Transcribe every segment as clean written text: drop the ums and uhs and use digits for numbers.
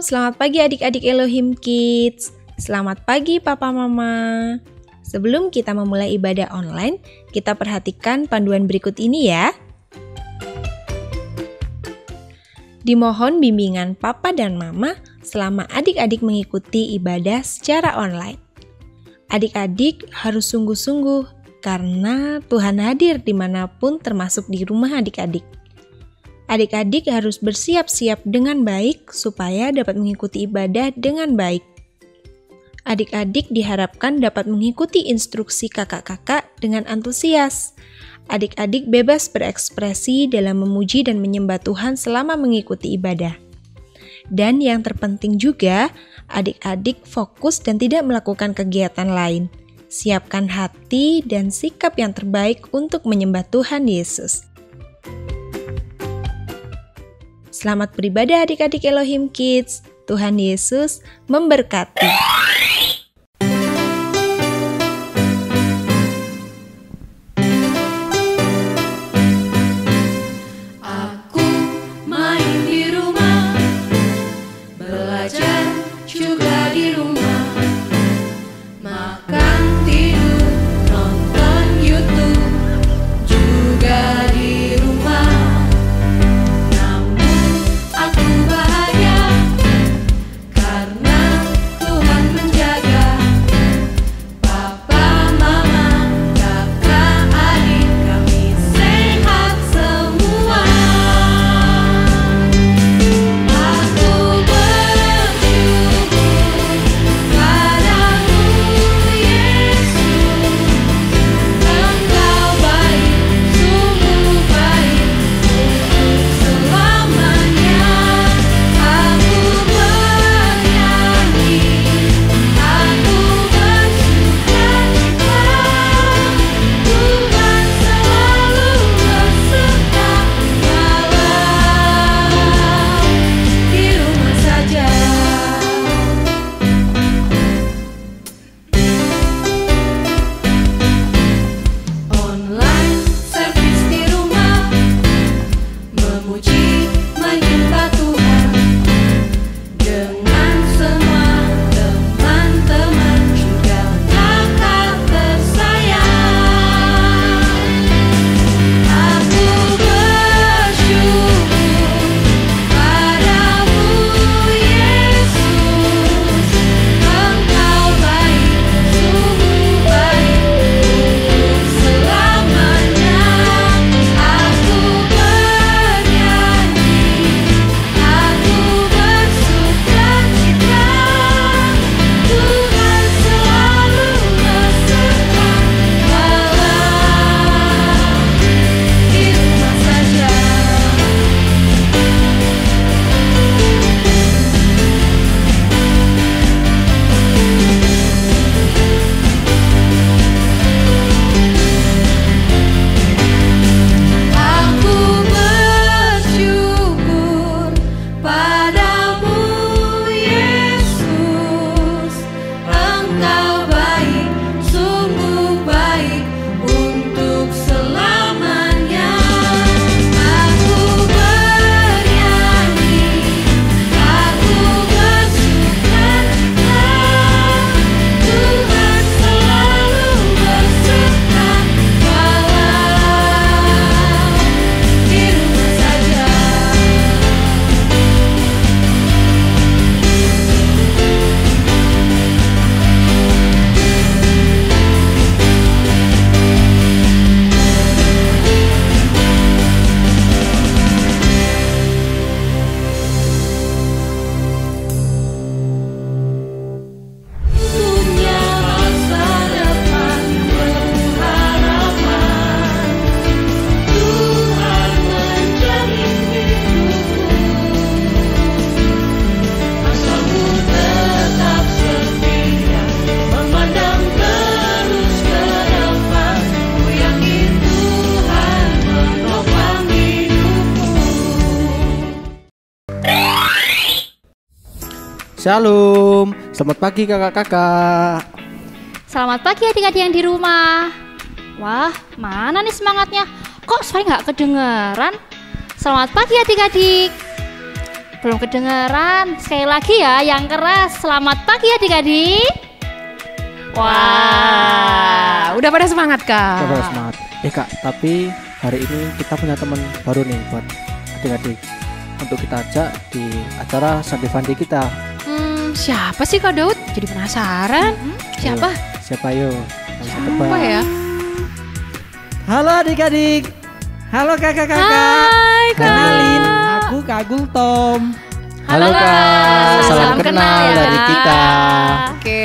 selamat pagi adik-adik Elohim Kids. Selamat pagi Papa Mama. Sebelum kita memulai ibadah online, kita perhatikan panduan berikut ini ya. Dimohon bimbingan Papa dan Mama selama adik-adik mengikuti ibadah secara online. Adik-adik harus sungguh-sungguh karena Tuhan hadir dimanapun termasuk di rumah adik-adik. Adik-adik harus bersiap-siap dengan baik supaya dapat mengikuti ibadah dengan baik. Adik-adik diharapkan dapat mengikuti instruksi kakak-kakak dengan antusias. Adik-adik bebas berekspresi dalam memuji dan menyembah Tuhan selama mengikuti ibadah. Dan yang terpenting juga, adik-adik fokus dan tidak melakukan kegiatan lain. Siapkan hati dan sikap yang terbaik untuk menyembah Tuhan Yesus. Selamat beribadah adik-adik Elohim Kids. Tuhan Yesus memberkati. Aku main di rumah, belajar juga di rumah, makan, tidur, nonton YouTube juga di rumah. Aku bahagia karena Tuhan menjaga Papa, Mama, kakak, adik kami sehat semua. Aku bersyukur padamu Yesus, Engkau baik, sungguh baik untuk selamanya. Aku bernyanyi, aku bersukacita, Tuhan selalu beserta walau di rumah saja. Online service di rumah, memuji menyembah Tuhan dengan semua teman-teman juga kakak tersayang. Aku bersyukur padamu Yesus, Engkau baik, sungguh baik untuk selamanya. Aku bernyanyi, aku bersukacita, Tuhan selalu beserta walau di rumah saja. Aku bersyukur padamu Yesus, Engkau baik, sungguh baik untuk selamanya. Aku bernyanyi, aku bersukacita, Tuhan selalu beserta walau di rumah saja. Punya masa depan penuh harapan, Tuhan menjamin hidupku. Asalmu tetap setia, memandang terus ke depan, ku yakin Tuhan menopang hidupku. Shalom, selamat pagi kakak-kakak. Selamat pagi adik-adik yang di rumah. Wah, mana nih semangatnya? Kok suaranya nggak kedengeran? Selamat pagi adik-adik. Belum kedengeran. Sekali lagi ya, yang keras. Selamat pagi adik-adik. Wah, udah pada semangat Kak? Udah pada semangat. Kak, tapi hari ini kita punya teman baru nih buat adik-adik untuk kita ajak di acara Sunday Funday kita. Siapa sih Kak Daud? Jadi penasaran. Siapa? Siapa yo? Siapa ya? Halo adik-adik. Halo kakak-kakak. Hai Kak. Kenalin, aku Kak Gultom. Halo Kak, salam kenal ya. dari kita. Oke,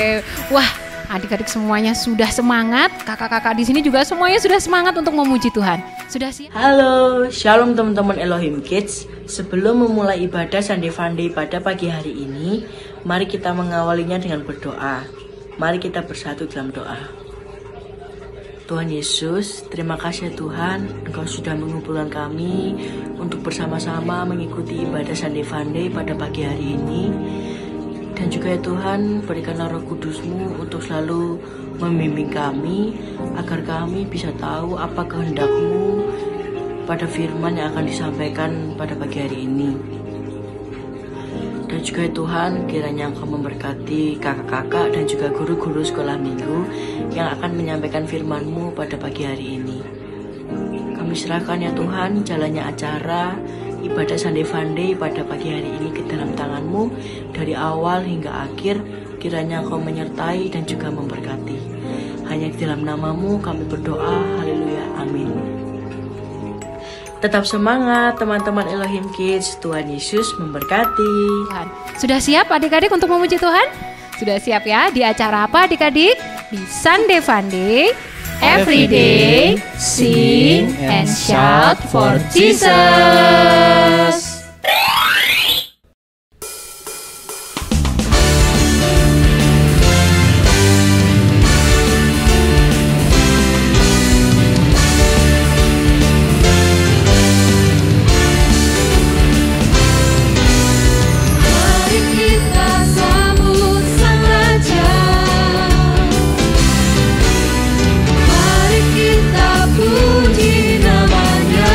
wah adik-adik semuanya sudah semangat. Kakak-kakak di sini juga semuanya sudah semangat untuk memuji Tuhan. Sudah siap? Halo, shalom teman-teman Elohim Kids. Sebelum memulai ibadah Sunday Funday pada pagi hari ini, mari kita mengawalinya dengan berdoa. Mari kita bersatu dalam doa. Tuhan Yesus, terima kasih Tuhan, Engkau sudah mengumpulkan kami untuk bersama-sama mengikuti ibadah Sunday Funday pada pagi hari ini. Dan juga ya Tuhan, berikanlah Roh Kudus-Mu untuk selalu membimbing kami, agar kami bisa tahu apa kehendak-Mu pada firman yang akan disampaikan pada pagi hari ini. Dan juga ya Tuhan, kiranya Engkau memberkati kakak-kakak dan juga guru-guru sekolah minggu yang akan menyampaikan firman-Mu pada pagi hari ini. Kami serahkan ya Tuhan jalannya acara ibadah Sunday Funday pada pagi hari ini ke dalam tangan-Mu dari awal hingga akhir. Kiranya Engkau menyertai dan juga memberkati. Hanya di dalam nama-Mu kami berdoa, haleluya, amin. Tetap semangat teman-teman Elohim Kids, Tuhan Yesus memberkati. Tuhan. Sudah siap adik-adik untuk memuji Tuhan? Sudah siap ya di acara apa adik-adik? Di Sunday Funday. Every day, sing and shout for Jesus. Mari kita sambut Sang Raja. Mari kita puji nama-Nya.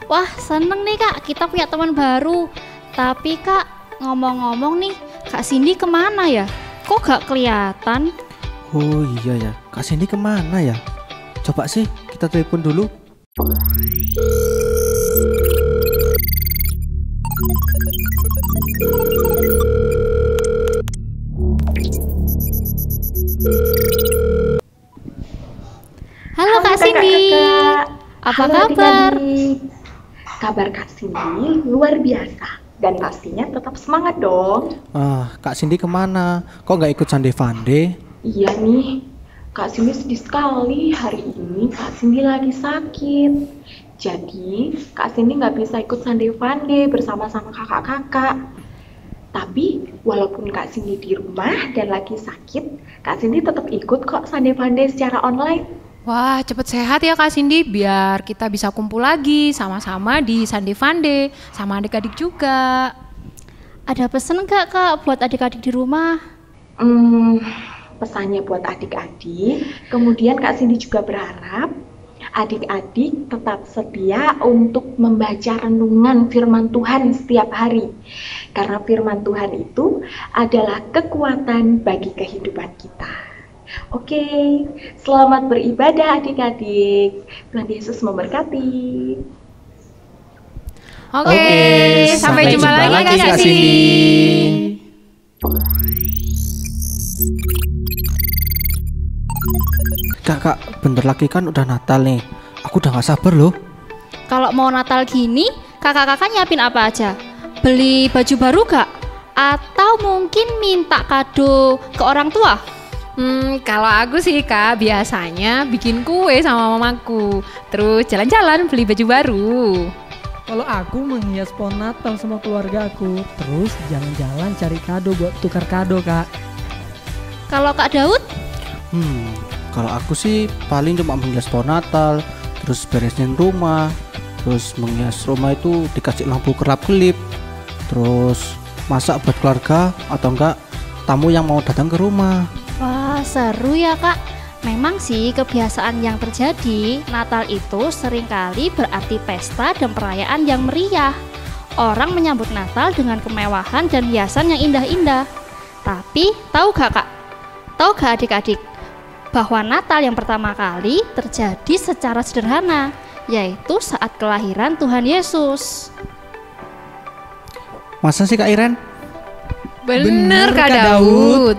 Wah, seneng nih Kak, kita punya teman baru. Tapi Kak, ngomong-ngomong nih, Kak Cindy kemana ya? Kok gak kelihatan? Oh iya ya, Kak Cindy kemana ya? Coba sih kita telepon dulu. Halo Kak Cindy, apa kabar? Kabar Kak Cindy luar biasa dan pastinya tetap semangat dong. Kak Cindy kemana? Kok nggak ikut Sunday Funday? Iya nih, Kak Cindy sedih sekali hari ini Kak Cindy lagi sakit. Jadi Kak Cindy nggak bisa ikut Sunday Funday bersama-sama kakak-kakak. Tapi walaupun Kak Cindy di rumah dan lagi sakit, Kak Cindy tetap ikut kok Sunday Funday secara online. Wah, cepet sehat ya Kak Cindy, biar kita bisa kumpul lagi sama-sama di Sunday Funday sama adik-adik juga. Ada pesan nggak Kak buat adik-adik di rumah? Pesannya buat adik-adik, kemudian Kak Cindy juga berharap adik-adik tetap setia untuk membaca renungan firman Tuhan setiap hari. Karena firman Tuhan itu adalah kekuatan bagi kehidupan kita. Oke, selamat beribadah adik-adik. Tuhan Yesus memberkati. Oke, sampai jumpa lagi Kak Cindy. Kak, bentar lagi kan udah Natal nih. Aku udah gak sabar loh. Kalau mau Natal gini, kakak-kakak nyiapin apa aja? Beli baju baru gak? Atau mungkin minta kado ke orang tua? Kalau aku sih Kak, biasanya bikin kue sama mamaku. Terus jalan-jalan beli baju baru. Kalau aku menghias pohon Natal sama keluarga aku, terus jalan-jalan cari kado buat tukar kado, Kak. Kalau Kak Daud? Kalau aku sih paling cuma menghias pohon Natal, terus beresin rumah, terus menghias rumah itu dikasih lampu kerlap-kelip, terus masak buat keluarga atau enggak tamu yang mau datang ke rumah. Wah, seru ya Kak. Memang sih kebiasaan yang terjadi, Natal itu seringkali berarti pesta dan perayaan yang meriah. Orang menyambut Natal dengan kemewahan dan hiasan yang indah-indah. Tapi tahu gak Kak? Tahu gak adik-adik? Bahwa Natal yang pertama kali terjadi secara sederhana, yaitu saat kelahiran Tuhan Yesus. Masa sih Kak Iren? Bener Kak Daud.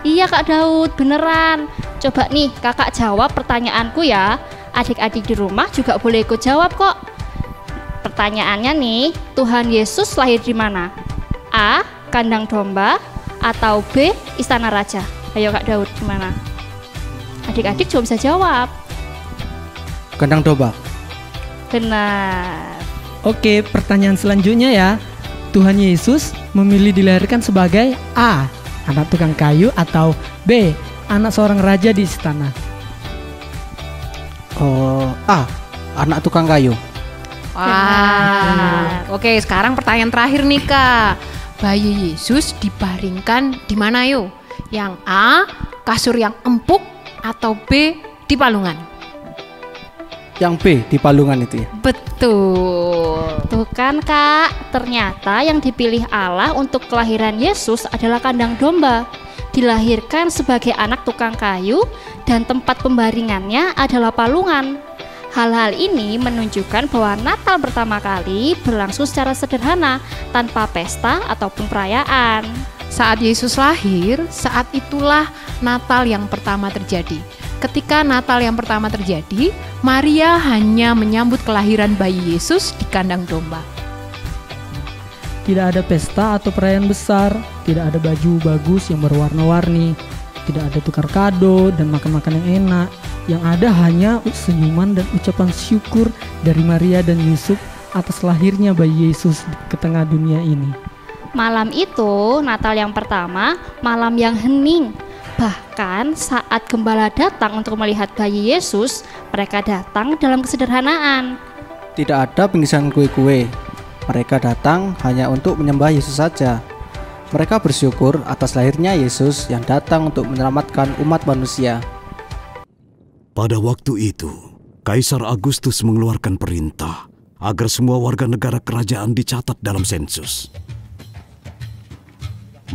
Iya Kak Daud, beneran. Coba nih kakak jawab pertanyaanku ya. Adik-adik di rumah juga boleh ikut jawab kok. Pertanyaannya nih, Tuhan Yesus lahir di mana? A. Kandang domba, atau B. Istana raja? Ayo Kak Daud, gimana? Adik-adik juga bisa jawab. Kandang domba. Benar. Oke, pertanyaan selanjutnya ya. Tuhan Yesus memilih dilahirkan sebagai A. anak tukang kayu, atau B. anak seorang raja di istana? A. anak tukang kayu. Oke, sekarang pertanyaan terakhir nih Kak. Bayi Yesus dibaringkan di mana yo? Yang A, kasur yang empuk, atau B, di palungan? Yang B, di palungan itu ya? Betul. Tuh kan Kak, ternyata yang dipilih Allah untuk kelahiran Yesus adalah kandang domba. Dilahirkan sebagai anak tukang kayu dan tempat pembaringannya adalah palungan. Hal-hal ini menunjukkan bahwa Natal pertama kali berlangsung secara sederhana, tanpa pesta ataupun perayaan. Saat Yesus lahir, saat itulah Natal yang pertama terjadi. Ketika Natal yang pertama terjadi, Maria hanya menyambut kelahiran bayi Yesus di kandang domba. Tidak ada pesta atau perayaan besar, tidak ada baju bagus yang berwarna-warni, tidak ada tukar kado dan makan-makan yang enak. Yang ada hanya senyuman dan ucapan syukur dari Maria dan Yusuf atas lahirnya bayi Yesus ke tengah dunia ini. Malam itu, Natal yang pertama, malam yang hening. Bahkan saat gembala datang untuk melihat bayi Yesus, mereka datang dalam kesederhanaan. Tidak ada pinggisan kue-kue. Mereka datang hanya untuk menyembah Yesus saja. Mereka bersyukur atas lahirnya Yesus yang datang untuk menyelamatkan umat manusia. Pada waktu itu, Kaisar Agustus mengeluarkan perintah agar semua warga negara kerajaan dicatat dalam sensus.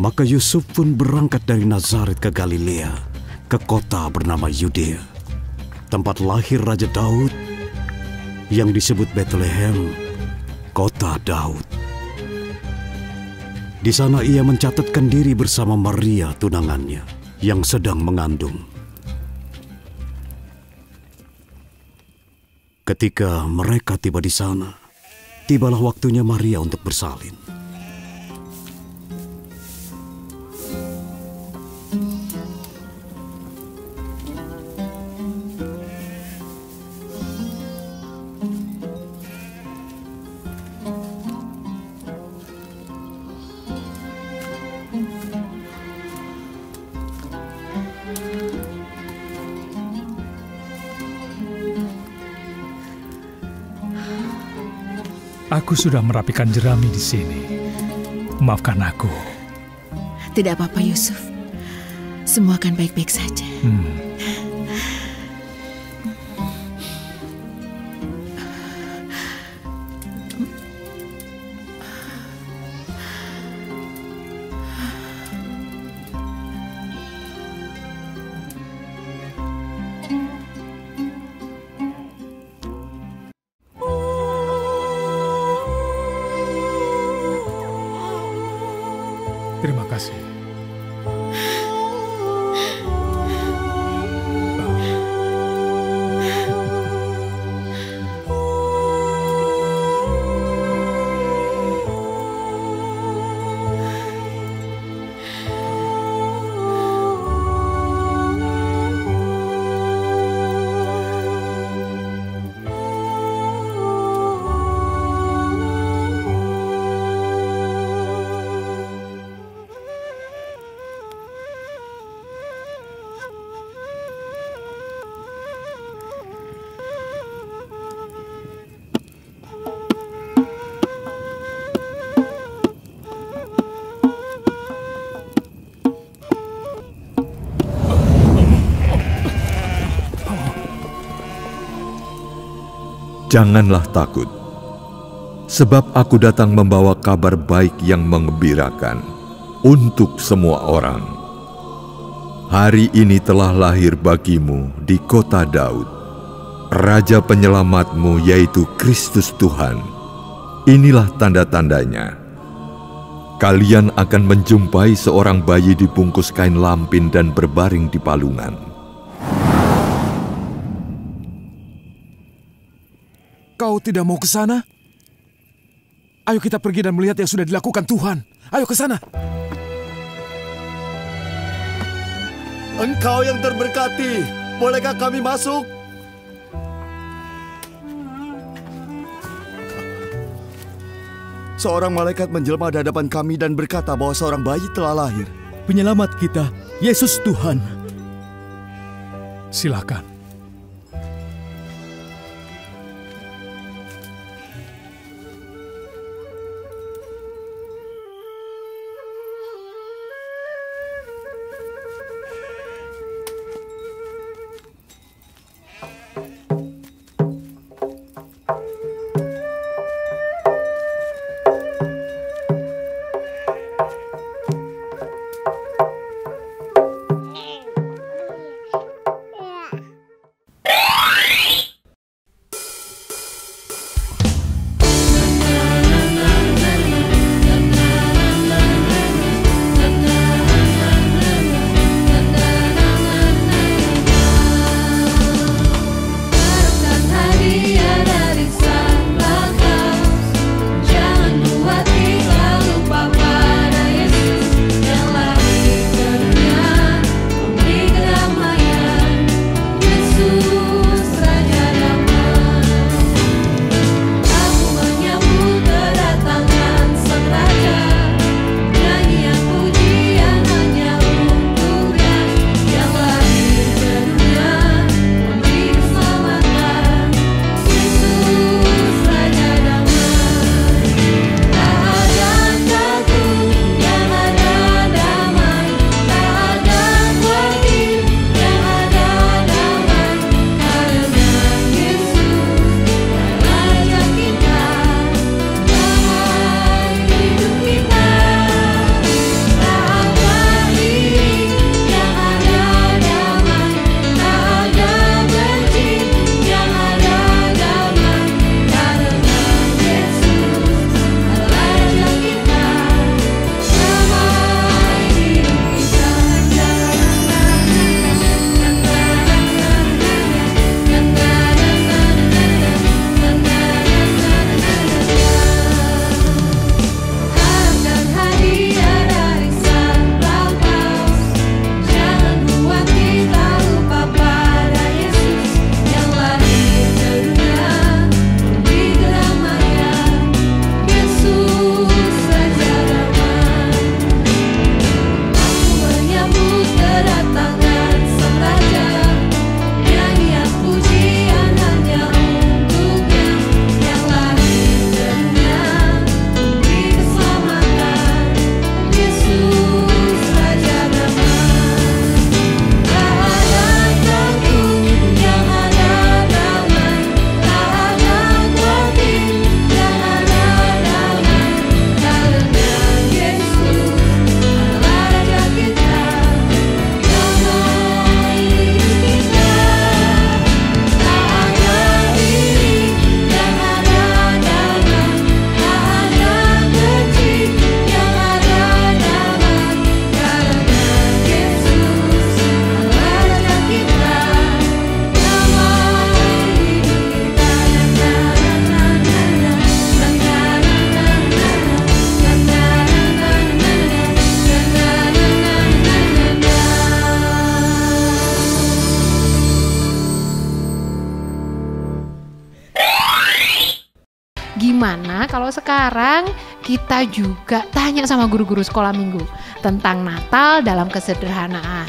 Maka Yusuf pun berangkat dari Nazaret ke Galilea, ke kota bernama Yudea, tempat lahir Raja Daud yang disebut Bethlehem, kota Daud. Di sana ia mencatatkan diri bersama Maria tunangannya yang sedang mengandung. Ketika mereka tiba di sana, tibalah waktunya Maria untuk bersalin. Aku sudah merapikan jerami di sini. Maafkan aku. Tidak apa-apa, Yusuf. Semua akan baik-baik saja. Terima kasih. Janganlah takut, sebab aku datang membawa kabar baik yang menggembirakan untuk semua orang. Hari ini telah lahir bagimu di kota Daud, Raja penyelamatmu, yaitu Kristus Tuhan. Inilah tanda-tandanya. Kalian akan menjumpai seorang bayi dibungkus kain lampin dan berbaring di palungan. Kau tidak mau ke sana? Ayo kita pergi dan melihat yang sudah dilakukan Tuhan. Ayo ke sana. Engkau yang terberkati, bolehkah kami masuk? Seorang malaikat menjelma di hadapan kami dan berkata bahwa seorang bayi telah lahir. Penyelamat kita, Yesus Tuhan. Silakan. Gimana kalau sekarang kita juga tanya sama guru-guru sekolah minggu tentang Natal dalam kesederhanaan?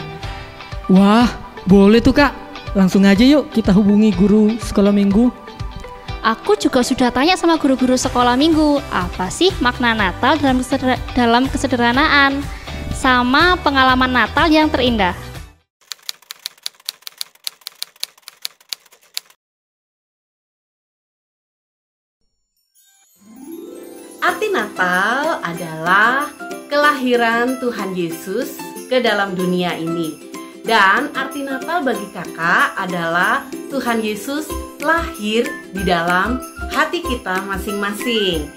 Wah, boleh tuh Kak. Langsung aja yuk kita hubungi guru sekolah minggu. Aku juga sudah tanya sama guru-guru sekolah minggu, apa sih makna Natal dalam kesederhanaan, sama pengalaman Natal yang terindah. Arti Natal adalah kelahiran Tuhan Yesus ke dalam dunia ini. Dan arti Natal bagi kakak adalah Tuhan Yesus lahir di dalam hati kita masing-masing.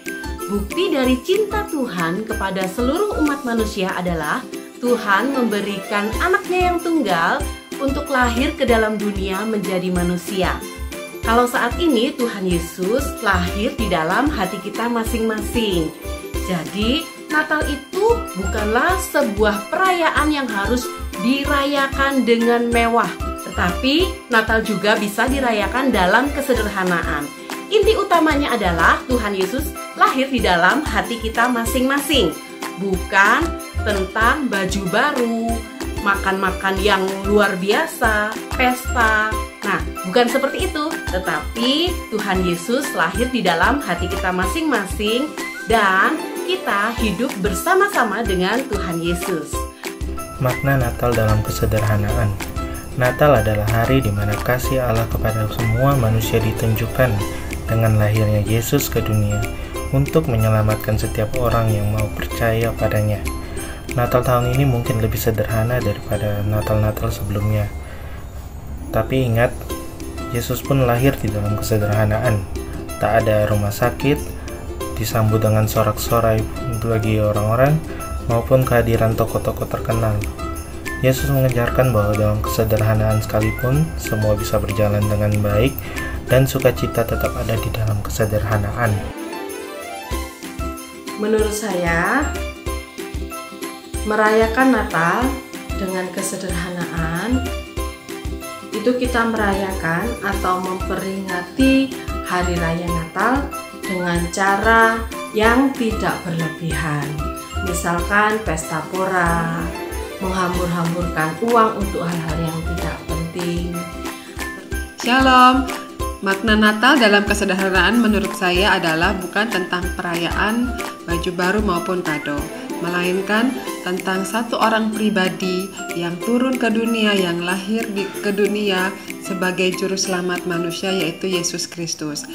Bukti dari cinta Tuhan kepada seluruh umat manusia adalah Tuhan memberikan anaknya yang tunggal untuk lahir ke dalam dunia menjadi manusia. Kalau saat ini Tuhan Yesus lahir di dalam hati kita masing-masing. Jadi Natal itu bukanlah sebuah perayaan yang harus dirayakan dengan mewah, tetapi Natal juga bisa dirayakan dalam kesederhanaan. Inti utamanya adalah Tuhan Yesus lahir di dalam hati kita masing-masing, bukan tentang baju baru, makan-makan yang luar biasa, pesta. Nah, bukan seperti itu, tetapi Tuhan Yesus lahir di dalam hati kita masing-masing dan kita hidup bersama-sama dengan Tuhan Yesus. Makna Natal dalam kesederhanaan. Natal adalah hari di mana kasih Allah kepada semua manusia ditunjukkan dengan lahirnya Yesus ke dunia untuk menyelamatkan setiap orang yang mau percaya padanya. Natal tahun ini mungkin lebih sederhana daripada Natal-Natal sebelumnya. Tapi ingat, Yesus pun lahir di dalam kesederhanaan. Tak ada rumah sakit, disambut dengan sorak-sorai bagi orang-orang, maupun kehadiran tokoh-tokoh terkenal. Yesus mengajarkan bahwa dalam kesederhanaan sekalipun, semua bisa berjalan dengan baik dan sukacita tetap ada di dalam kesederhanaan. Menurut saya, merayakan Natal dengan kesederhanaan itu kita merayakan atau memperingati Hari Raya Natal dengan cara yang tidak berlebihan. Misalkan pesta pora, menghambur-hamburkan uang untuk hal-hal yang tidak penting. Shalom. Makna Natal dalam kesederhanaan menurut saya adalah bukan tentang perayaan, baju baru maupun kado, melainkan tentang satu orang pribadi yang turun ke dunia, yang lahir ke dunia sebagai juru selamat manusia, yaitu Yesus Kristus.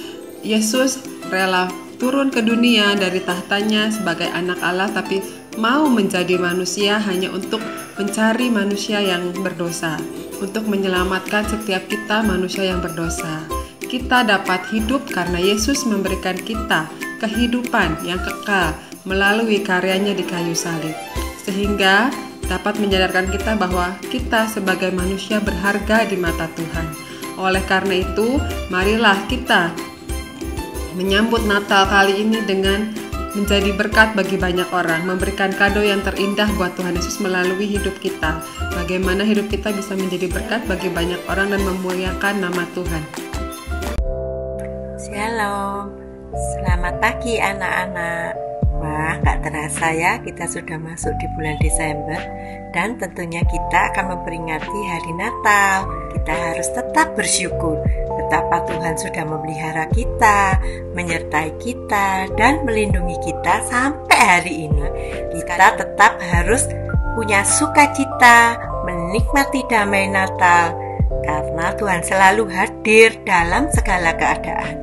Yesus rela turun ke dunia dari tahtanya sebagai anak Allah, tapi mau menjadi manusia hanya untuk mencari manusia yang berdosa, untuk menyelamatkan setiap kita manusia yang berdosa. Kita dapat hidup karena Yesus memberikan kita kehidupan yang kekal melalui karyanya di kayu salib, sehingga dapat menyadarkan kita bahwa kita sebagai manusia berharga di mata Tuhan. Oleh karena itu, marilah kita menyambut Natal kali ini dengan menjadi berkat bagi banyak orang, memberikan kado yang terindah buat Tuhan Yesus melalui hidup kita. Bagaimana hidup kita bisa menjadi berkat bagi banyak orang dan memuliakan nama Tuhan. Shalom, selamat pagi anak-anak. Wah, gak terasa ya kita sudah masuk di bulan Desember dan tentunya kita akan memperingati hari Natal. Kita harus tetap bersyukur betapa Tuhan sudah memelihara kita, menyertai kita, dan melindungi kita sampai hari ini. Kita tetap harus punya sukacita, menikmati damai Natal, karena Tuhan selalu hadir dalam segala keadaan.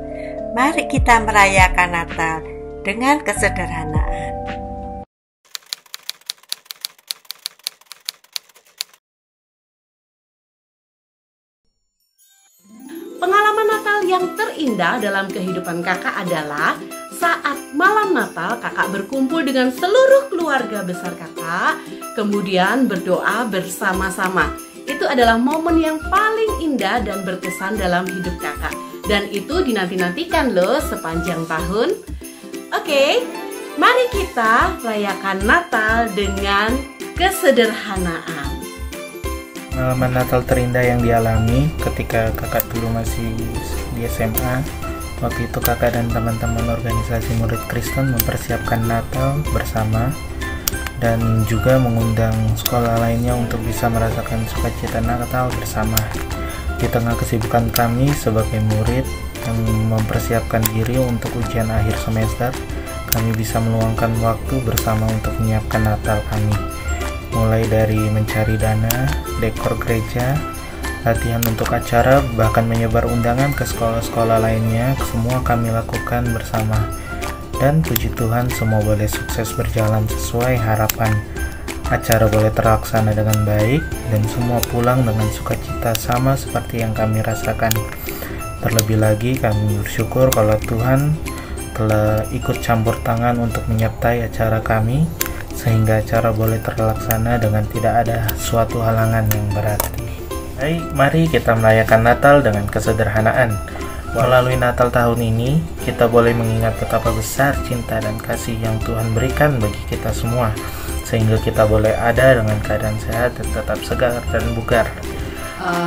Mari kita merayakan Natal dengan kesederhanaan. Pengalaman Natal yang terindah dalam kehidupan kakak adalah saat malam Natal kakak berkumpul dengan seluruh keluarga besar kakak, kemudian berdoa bersama-sama. Itu adalah momen yang paling indah dan berkesan dalam hidup kakak. Dan itu dinanti-nantikan loh sepanjang tahun. Oke, mari kita rayakan Natal dengan kesederhanaan. Pengalaman Natal terindah yang dialami ketika kakak dulu masih di SMA, Waktu itu kakak dan teman-teman organisasi murid Kristen mempersiapkan Natal bersama dan juga mengundang sekolah lainnya untuk bisa merasakan sukacita Natal bersama. Di tengah kesibukan kami sebagai murid yang mempersiapkan diri untuk ujian akhir semester, kami bisa meluangkan waktu bersama untuk menyiapkan Natal kami. Mulai dari mencari dana, dekor gereja, latihan untuk acara, bahkan menyebar undangan ke sekolah-sekolah lainnya, semua kami lakukan bersama. Dan puji Tuhan, semua boleh sukses berjalan sesuai harapan. Acara boleh terlaksana dengan baik, dan semua pulang dengan sukacita sama seperti yang kami rasakan. Terlebih lagi, kami bersyukur kalau Tuhan telah ikut campur tangan untuk menyertai acara kami, sehingga acara boleh terlaksana dengan tidak ada suatu halangan yang berarti. Baik, mari kita merayakan Natal dengan kesederhanaan. Melalui Natal tahun ini, kita boleh mengingat betapa besar cinta dan kasih yang Tuhan berikan bagi kita semua, sehingga kita boleh ada dengan keadaan sehat dan tetap segar dan bugar.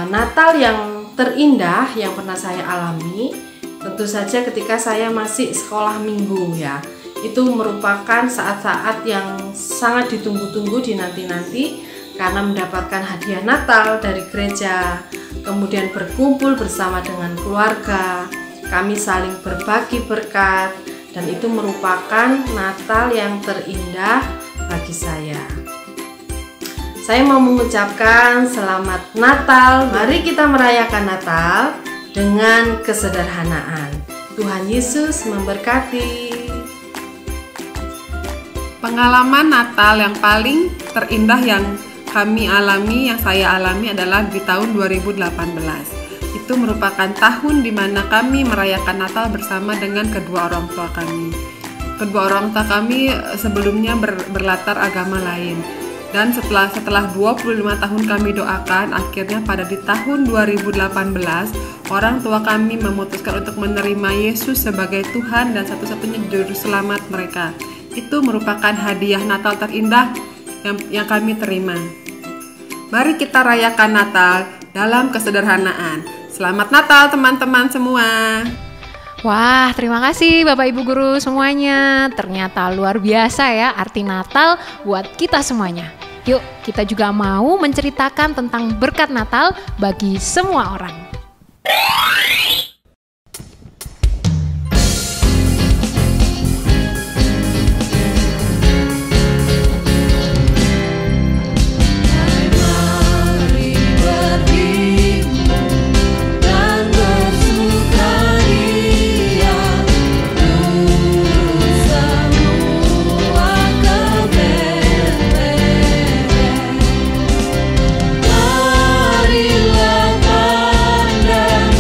Natal yang terindah yang pernah saya alami, tentu saja ketika saya masih sekolah minggu ya. Itu merupakan saat-saat yang sangat ditunggu-tunggu, dinanti-nanti, karena mendapatkan hadiah Natal dari gereja, kemudian berkumpul bersama dengan keluarga, kami saling berbagi berkat, dan itu merupakan Natal yang terindah bagi saya. Saya mau mengucapkan selamat Natal. Mari kita merayakan Natal dengan kesederhanaan. Tuhan Yesus memberkati. Pengalaman Natal yang paling terindah yang kami alami, yang saya alami adalah di tahun 2018. Itu merupakan tahun di mana kami merayakan Natal bersama dengan kedua orang tua kami. Kedua orang tua kami sebelumnya berlatar agama lain. Dan setelah 25 tahun kami doakan, akhirnya pada di tahun 2018, orang tua kami memutuskan untuk menerima Yesus sebagai Tuhan dan satu-satunya juru selamat mereka. Itu merupakan hadiah Natal terindah yang kami terima. Mari kita rayakan Natal dalam kesederhanaan. Selamat Natal teman-teman semua. Wah, terima kasih Bapak Ibu Guru semuanya. Ternyata luar biasa ya arti Natal buat kita semuanya. Yuk, kita juga mau menceritakan tentang berkat Natal bagi semua orang. Marilah pandang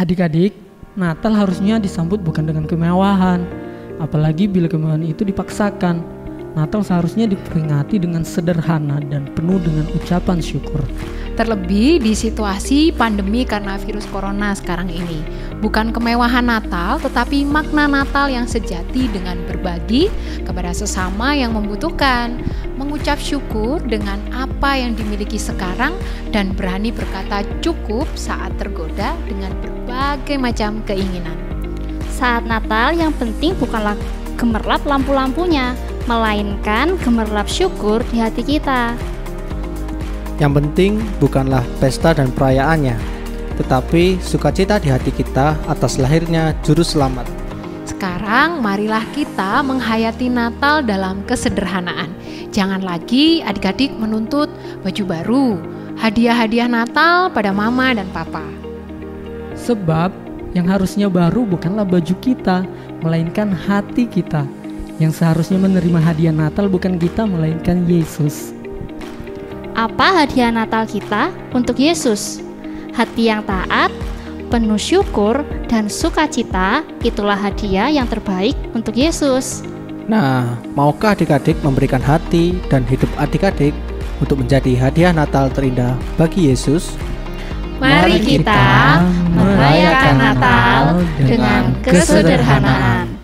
Adik-adik, Natal harusnya disambut bukan dengan kemewahan, apalagi bila kemewahan itu dipaksakan. Natal seharusnya diperingati dengan sederhana dan penuh dengan ucapan syukur. Terlebih di situasi pandemi karena virus corona sekarang ini. Bukan kemewahan Natal, tetapi makna Natal yang sejati dengan berbagi kepada sesama yang membutuhkan, mengucap syukur dengan apa yang dimiliki sekarang, dan berani berkata cukup saat tergoda dengan berbagai macam keinginan. Saat Natal yang penting bukanlah gemerlap lampu-lampunya, melainkan gemerlap syukur di hati kita. Yang penting bukanlah pesta dan perayaannya, tetapi sukacita di hati kita atas lahirnya Juru Selamat. Sekarang marilah kita menghayati Natal dalam kesederhanaan. Jangan lagi adik-adik menuntut baju baru, hadiah-hadiah Natal pada mama dan papa. Sebab yang harusnya baru bukanlah baju kita, melainkan hati kita. Yang seharusnya menerima hadiah Natal bukan kita, melainkan Yesus. Apa hadiah Natal kita untuk Yesus? Hati yang taat, penuh syukur dan sukacita, itulah hadiah yang terbaik untuk Yesus. Nah, maukah adik-adik memberikan hati dan hidup adik-adik untuk menjadi hadiah Natal terindah bagi Yesus? Mari kita merayakan Natal dengan kesederhanaan.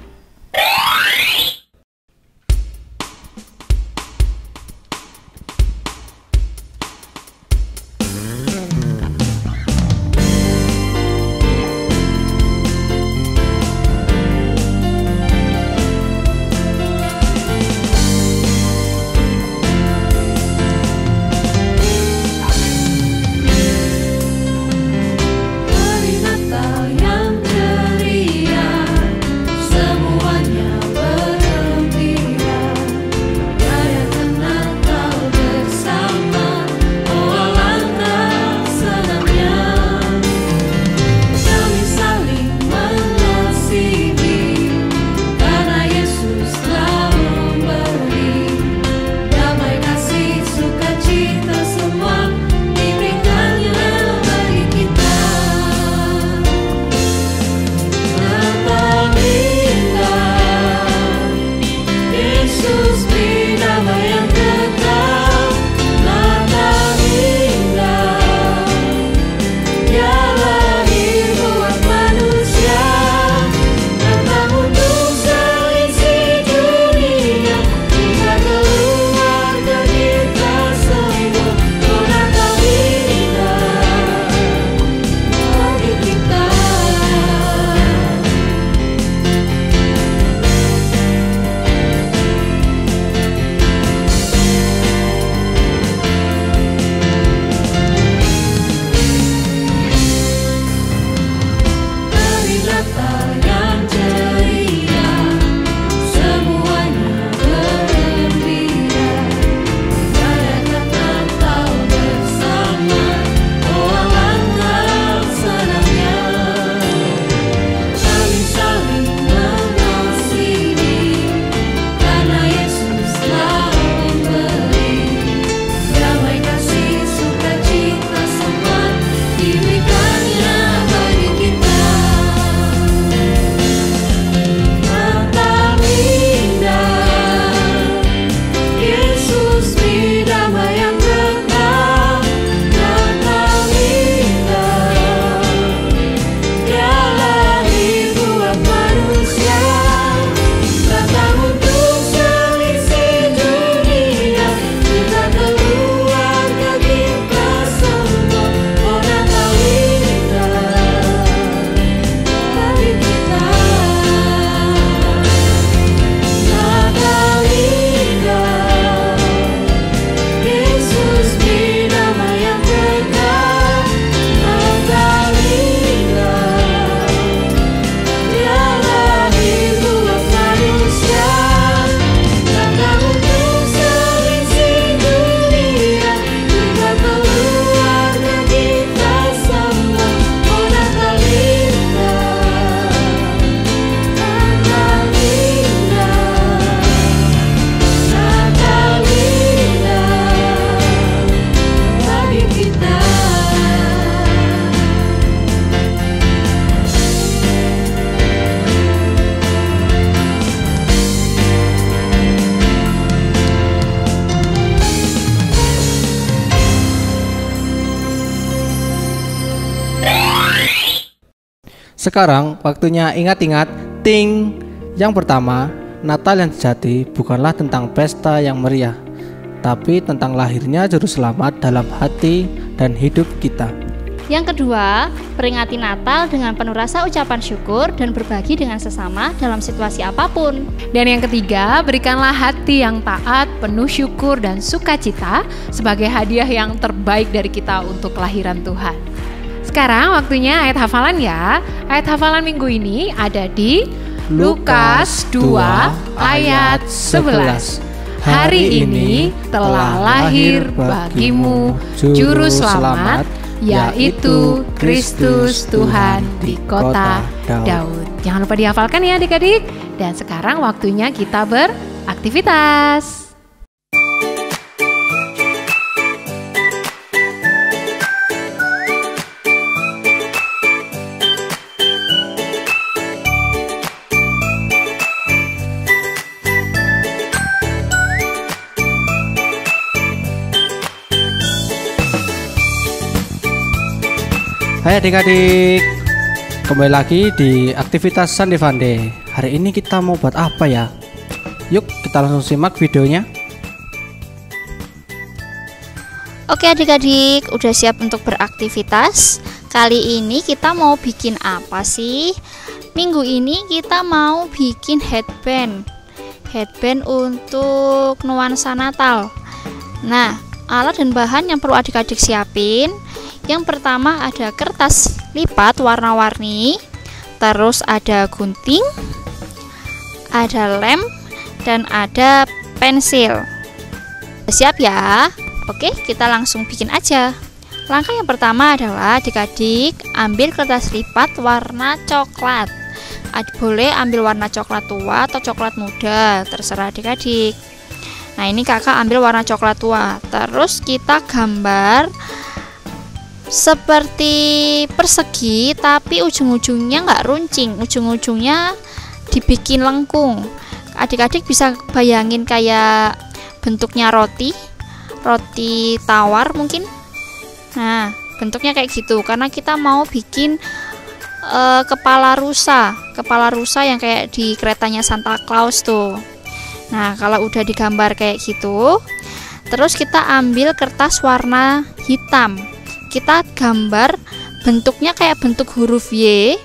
Hari Natal yang ceria, Sekarang waktunya ingat-ingat, ting. Yang pertama, Natal yang sejati bukanlah tentang pesta yang meriah, tapi tentang lahirnya Juru Selamat dalam hati dan hidup kita. Yang kedua, peringati Natal dengan penuh rasa ucapan syukur dan berbagi dengan sesama dalam situasi apapun. Dan yang ketiga, berikanlah hati yang taat, penuh syukur dan sukacita sebagai hadiah yang terbaik dari kita untuk kelahiran Tuhan. Sekarang waktunya ayat hafalan ya. Ayat hafalan minggu ini ada di Lukas 2 ayat 11. Hari ini telah lahir bagimu Juru Selamat, yaitu Kristus Tuhan di kota Daud. Jangan lupa dihafalkan ya adik-adik. Dan sekarang waktunya kita beraktivitas. Hai adik-adik, kembali lagi di aktivitas Sunday Funday. Hari ini kita mau buat apa ya? Yuk kita langsung simak videonya. Oke adik-adik, udah siap untuk beraktivitas? Kali ini kita mau bikin apa sih? Minggu ini kita mau bikin headband untuk nuansa Natal. Nah, alat dan bahan yang perlu adik-adik siapin. Yang pertama ada kertas lipat warna-warni, terus ada gunting, ada lem, dan ada pensil. Siap ya? Oke, kita langsung bikin aja. Langkah yang pertama adalah adik-adik ambil kertas lipat warna coklat. Boleh ambil warna coklat tua atau coklat muda, terserah adik-adik. Nah, ini kakak ambil warna coklat tua. Terus kita gambar seperti persegi, tapi ujung-ujungnya nggak runcing, ujung-ujungnya dibikin lengkung. Adik-adik bisa bayangin kayak bentuknya roti tawar mungkin. Nah, bentuknya kayak gitu, karena kita mau bikin kepala rusa yang kayak di keretanya Santa Claus tuh. Nah, kalau udah digambar kayak gitu, terus kita ambil kertas warna hitam. Kita gambar bentuknya kayak bentuk huruf Y.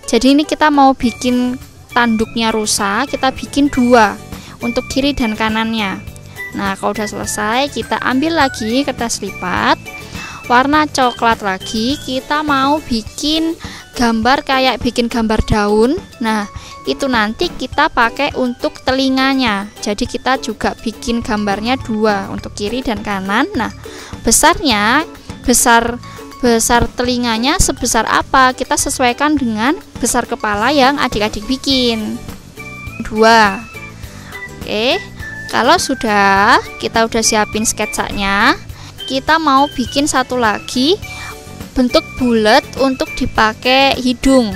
Jadi ini kita mau bikin tanduknya rusa, kita bikin 2 untuk kiri dan kanannya. Nah, kalau udah selesai, kita ambil lagi kertas lipat warna coklat lagi. Kita mau bikin gambar kayak bikin gambar daun. Nah, itu nanti kita pakai untuk telinganya. Jadi kita juga bikin gambarnya 2 untuk kiri dan kanan. Nah, besar telinganya sebesar apa, kita sesuaikan dengan besar kepala yang adik-adik bikin 2. Oke, kalau kita udah siapin sketsanya, kita mau bikin satu lagi bentuk bulat untuk dipakai hidung.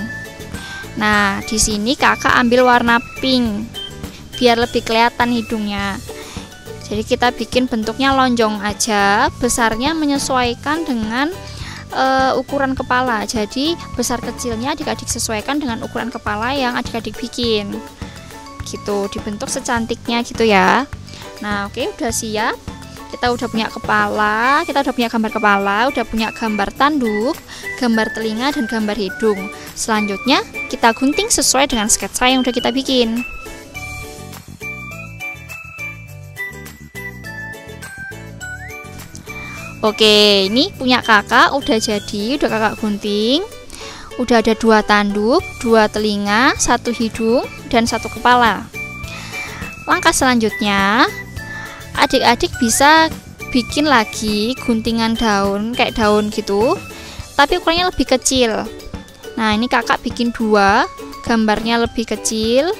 Nah, di sini kakak ambil warna pink biar lebih kelihatan hidungnya. Jadi kita bikin bentuknya lonjong aja, besarnya menyesuaikan dengan ukuran kepala. Jadi besar kecilnya adik-adik sesuaikan dengan ukuran kepala yang adik-adik bikin. Gitu, dibentuk secantiknya gitu ya. Nah, oke, udah siap. Kita udah punya kepala, kita udah punya gambar kepala, udah punya gambar tanduk, gambar telinga, dan gambar hidung. Selanjutnya kita gunting sesuai dengan sketsa yang udah kita bikin. Oke, ini punya kakak udah jadi, udah kakak gunting. Udah ada 2 tanduk, 2 telinga, 1 hidung, dan 1 kepala. Langkah selanjutnya, adik-adik bisa bikin lagi guntingan daun, kayak daun gitu, tapi ukurannya lebih kecil. Nah, ini kakak bikin 2, gambarnya lebih kecil,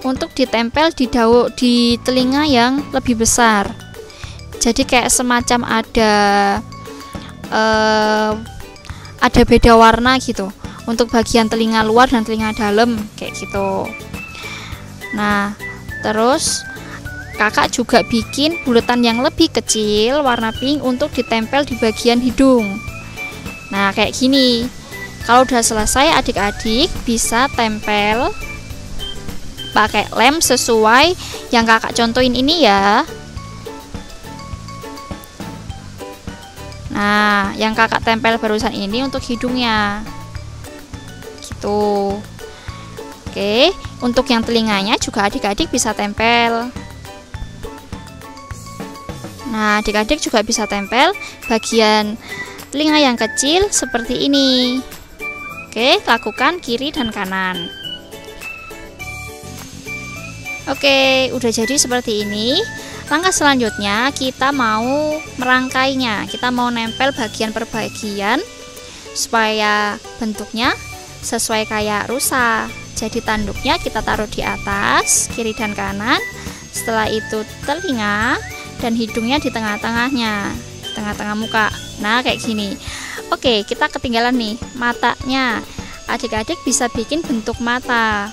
untuk ditempel di telinga yang lebih besar. Jadi kayak semacam ada beda warna gitu untuk bagian telinga luar dan telinga dalam kayak gitu. Nah, terus kakak juga bikin bulatan yang lebih kecil warna pink untuk ditempel di bagian hidung. Nah, kayak gini. Kalau udah selesai, adik-adik bisa tempel pakai lem sesuai yang kakak contohin ini ya. Nah, yang kakak tempel barusan ini untuk hidungnya gitu. Oke, untuk yang telinganya juga adik-adik bisa tempel. Nah, adik-adik juga bisa tempel bagian telinga yang kecil seperti ini. Oke, lakukan kiri dan kanan. Oke, udah jadi seperti ini. Langkah selanjutnya kita mau merangkainya. Kita mau nempel bagian per bagian supaya bentuknya sesuai kayak rusa. Jadi tanduknya kita taruh di atas, kiri dan kanan. Setelah itu telinga dan hidungnya di tengah-tengahnya, tengah-tengah muka. Nah, kayak gini. Oke, kita ketinggalan nih matanya. Adik-adik bisa bikin bentuk mata.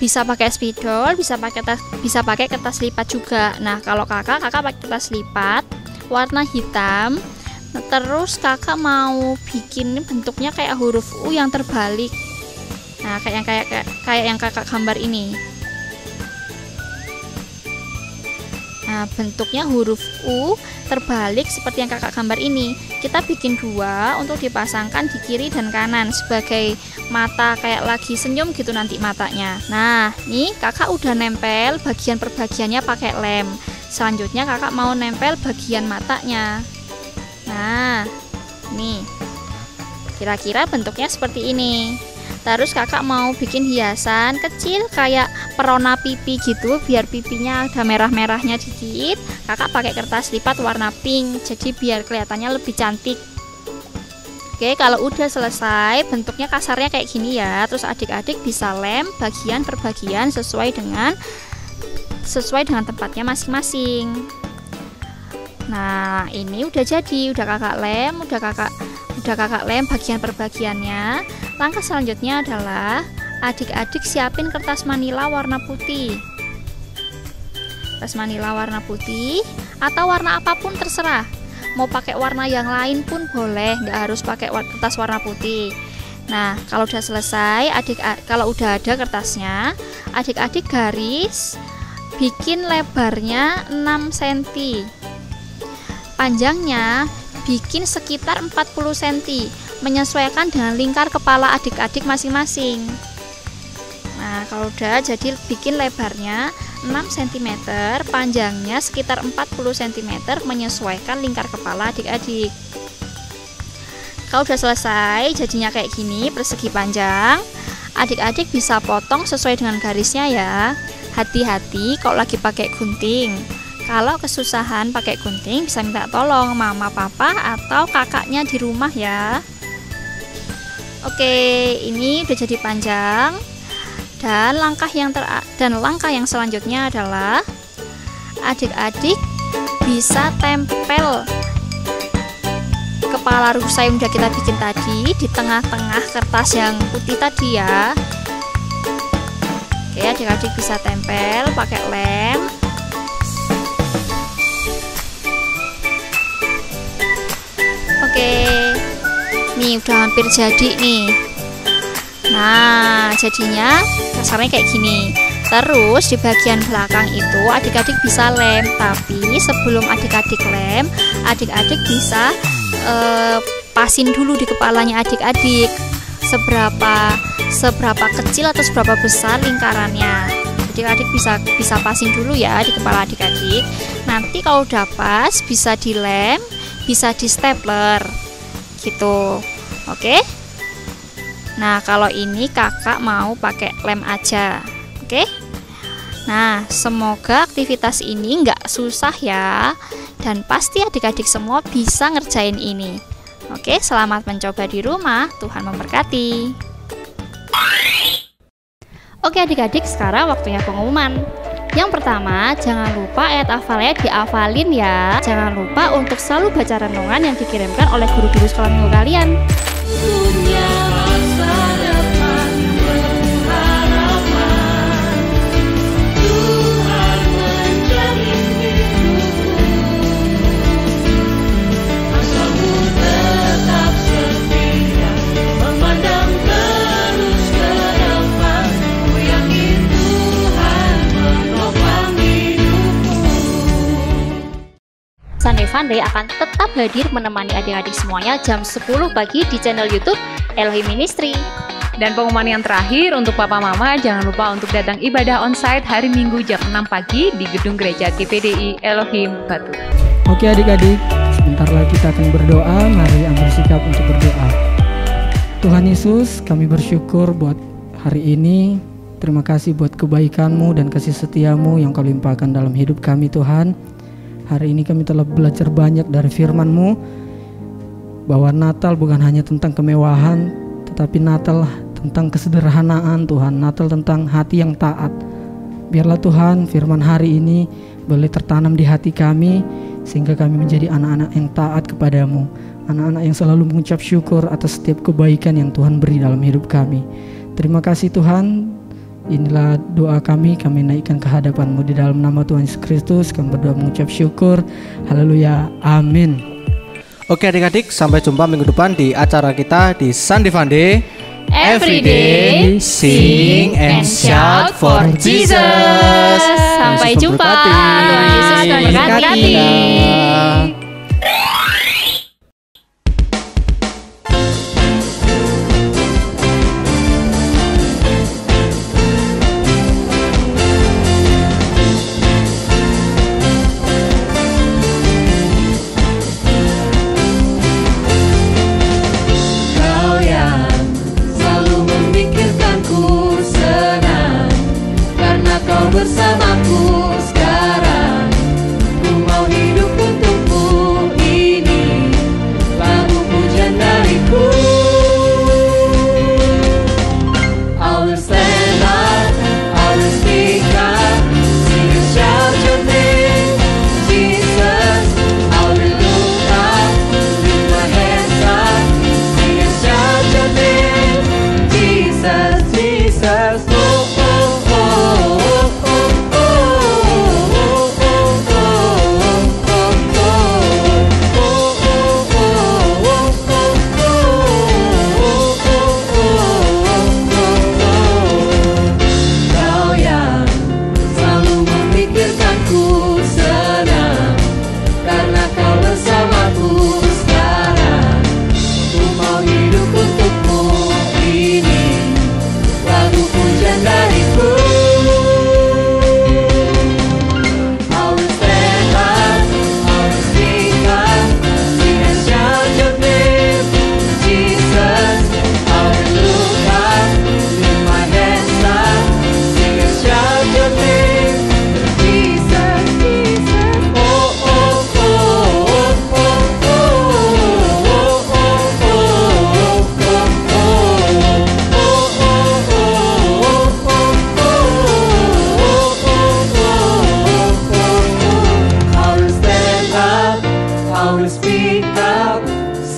Bisa pakai spidol, bisa pakai kertas lipat juga. Nah, kalau kakak pakai kertas lipat warna hitam. Nah, terus kakak mau bikin bentuknya kayak huruf U yang terbalik. Nah, kayak yang kakak gambar ini. Nah, bentuknya huruf U terbalik seperti yang kakak gambar ini. Kita bikin dua untuk dipasangkan di kiri dan kanan sebagai mata, kayak lagi senyum gitu nanti matanya. Nah, nih kakak udah nempel bagian per bagiannya pakai lem. Selanjutnya kakak mau nempel bagian matanya. Nah, nih kira-kira bentuknya seperti ini. Terus kakak mau bikin hiasan kecil kayak perona pipi gitu, biar pipinya ada merah-merahnya dikit. Kakak pakai kertas lipat warna pink, jadi biar kelihatannya lebih cantik. Oke, kalau udah selesai bentuknya kasarnya kayak gini ya. Terus adik-adik bisa lem bagian per bagian sesuai dengan tempatnya masing-masing. Nah, ini udah jadi, udah kakak lem bagian per bagiannya. Langkah selanjutnya adalah adik-adik siapin kertas manila warna putih. Kertas manila warna putih atau warna apapun terserah. Mau pakai warna yang lain pun boleh, nggak harus pakai kertas warna putih. Nah, kalau udah selesai, kalau udah ada kertasnya, adik-adik garis, bikin lebarnya 6 cm. Panjangnya bikin sekitar 40 cm, menyesuaikan dengan lingkar kepala adik-adik masing-masing. Nah, kalau udah jadi bikin lebarnya 6 cm, panjangnya sekitar 40 cm, menyesuaikan lingkar kepala adik-adik. Kalau udah selesai, jadinya kayak gini, persegi panjang. Adik-adik bisa potong sesuai dengan garisnya ya. Hati-hati kalau lagi pakai gunting. Kalau kesusahan pakai gunting bisa minta tolong mama, papa, atau kakaknya di rumah ya. Oke, ini udah jadi panjang. Dan langkah yang selanjutnya adalah adik-adik bisa tempel kepala rusa yang udah kita bikin tadi di tengah-tengah kertas yang putih tadi ya. Oke, adik-adik bisa tempel pakai lem. Oke, nih udah hampir jadi nih. Nah, jadinya kasarnya kayak gini. Terus di bagian belakang itu adik-adik bisa lem. Tapi sebelum adik-adik lem, adik-adik bisa pasin dulu di kepalanya adik-adik. Seberapa kecil atau seberapa besar lingkarannya. Adik-adik bisa pasin dulu ya di kepala adik-adik. Nanti kalau udah pas bisa dilem, bisa di stapler gitu. Oke. Nah, kalau ini kakak mau pakai lem aja. Oke. Nah, semoga aktivitas ini nggak susah ya, dan pasti adik-adik semua bisa ngerjain ini. Oke, selamat mencoba di rumah. Tuhan memberkati. Oke adik-adik, sekarang waktunya pengumuman. Yang pertama, jangan lupa ayat hafalnya dihafalin ya. Jangan lupa untuk selalu baca renungan yang dikirimkan oleh guru-guru sekolah minggu kalian. Fande akan tetap hadir menemani adik-adik semuanya jam 10 pagi di channel YouTube Elohim Ministry. Dan pengumuman yang terakhir untuk Papa Mama, jangan lupa untuk datang ibadah onsite hari Minggu jam 6 pagi di Gedung Gereja GPDI Elohim Batu. Oke adik-adik, sebentar lagi kita akan berdoa. Mari ambil sikap untuk berdoa. Tuhan Yesus, kami bersyukur buat hari ini. Terima kasih buat kebaikan-Mu dan kasih setia-Mu yang Kau limpahkan dalam hidup kami Tuhan. Hari ini kami telah belajar banyak dari firman-Mu, bahwa Natal bukan hanya tentang kemewahan, tetapi Natal tentang kesederhanaan Tuhan. Natal tentang hati yang taat. Biarlah Tuhan firman hari ini boleh tertanam di hati kami, sehingga kami menjadi anak-anak yang taat kepadamu, anak-anak yang selalu mengucap syukur atas setiap kebaikan yang Tuhan beri dalam hidup kami. Terima kasih Tuhan. Inilah doa kami naikkan ke hadapan-Mu di dalam nama Tuhan Yesus Kristus. Kami berdoa mengucap syukur. Haleluya, amin. Oke adik-adik, sampai jumpa minggu depan di acara kita di Sunday Funday. Everyday sing and shout for Jesus. Sampai jumpa. Yesus memberkati. Bersamaku sekarang, ku mau hidup untukmu. Ini lagu pujian dariku. I will stand up, I will speak up, sing and shout your name, Jesus. I will look up, lift my hands up, sing and shout your name, Jesus, Jesus.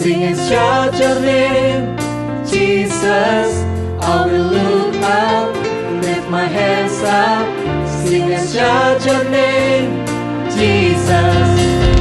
Sing and shout your name, Jesus. I will look up, lift my hands up, sing and shout your name, Jesus.